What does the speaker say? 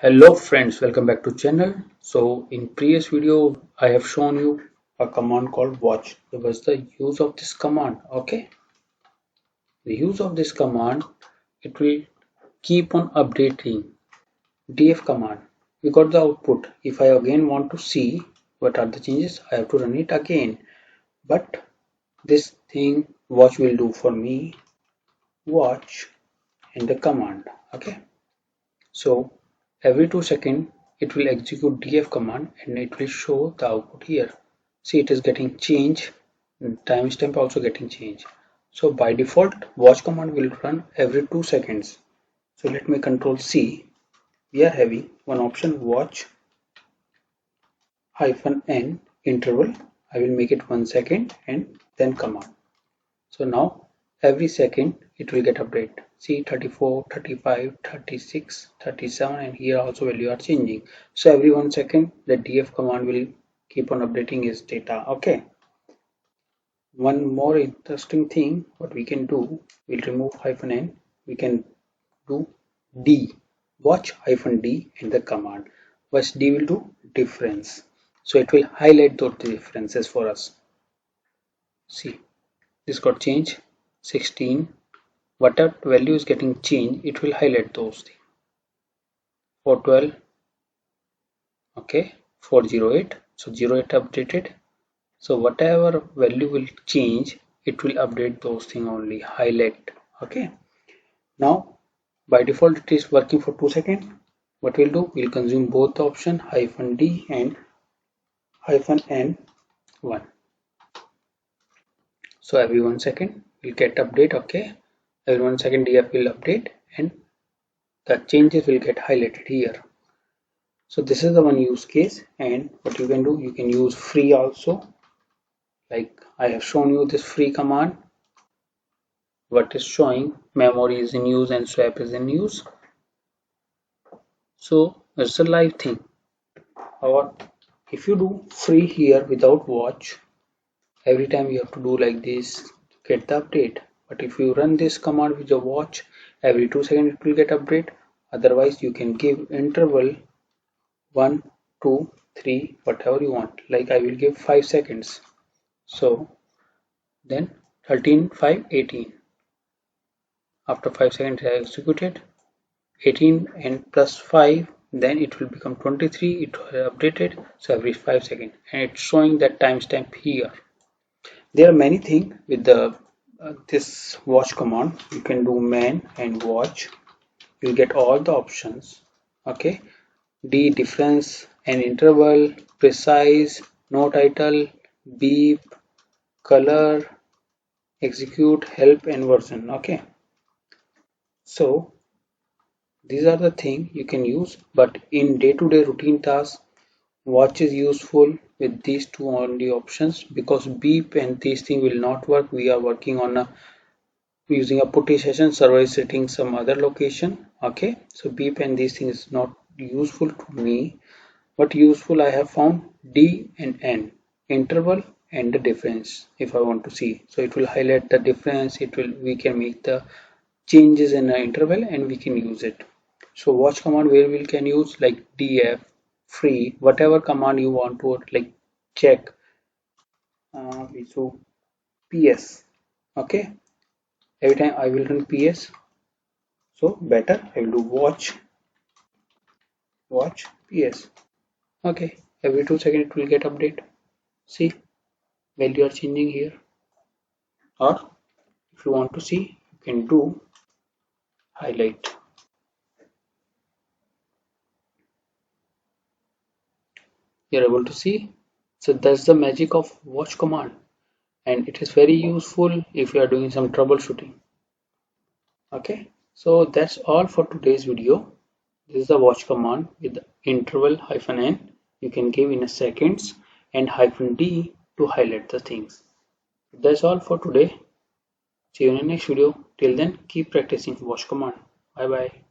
Hello friends, welcome back to channel. So in previous video I have shown you a command called watch. That was the use of this command. Okay, the use of this command, it will keep on updating. Df command, we got the output. If I again want to see what are the changes, I have to run it again. But this thing watch will do for me. Watch in the command. Okay, so every 2 seconds it will execute df command and it will show the output here. See, it is getting changed, timestamp also getting changed. So by default watch command will run every 2 seconds. So let me control C. We are having one option, watch hyphen n interval. I will make it 1 second and then command. So now every second it will get update. See, 34, 35, 36, 37, and here also value are changing. So every 1 second the df command will keep on updating its data. Okay. One more interesting thing what we can do, we'll remove hyphen n. We can do d, watch hyphen d in the command. What d will do? Difference. So it will highlight those differences for us. See, this got changed 16. Whatever value is getting changed, it will highlight those things. 412, okay, 408, so 08 updated. So whatever value will change, it will update those things only, highlight. Okay, now by default it is working for 2 seconds. What we'll do, we'll consume both the option hyphen d and hyphen n1. So every 1 second we'll get update. Okay, every 1 second df will update and the changes will get highlighted here. So this is the one use case, and what you can do, you can use free also, like I have shown you this free command. What is showing memory is in use and swap is in use. So it's a live thing. Or if you do free here without watch, every time you have to do like this to get the update. But if you run this command with your watch, every 2 seconds it will get update. Otherwise you can give interval 1, 2, 3, whatever you want. Like I will give 5 seconds. So then 13, 5, 18. After 5 seconds I executed 18 and plus 5, then it will become 23. It updated. So every 5 seconds, and it's showing that timestamp here. There are many things with the this watch command. You can do man and watch. You get all the options. Okay, D difference and interval, precise, no title, beep, color, execute, help, and version. Okay, so these are the things you can use, but in day-to-day routine tasks watch is useful with these two only options, because beep and these things will not work. We are working on a using a putty session, server is setting some other location. Okay, so beep and these things is not useful to me. What useful I have found, D and N, interval and the difference. If I want to see, so it will highlight the difference. It will, we can make the changes in an interval and we can use it. So watch command where we can use like df, free, whatever command you want to like check. So ps, okay, every time I will run ps, so better I will do watch ps. Okay, every 2 seconds it will get update. See, value are changing here. Or if you want to see, you can do highlight. You're able to see. So that's the magic of watch command, and it is very useful if you are doing some troubleshooting. Okay, so that's all for today's video. This is the watch command with the interval hyphen n. You can give in a seconds and hyphen d to highlight the things. That's all for today. See you in the next video. Till then, keep practicing watch command. Bye bye.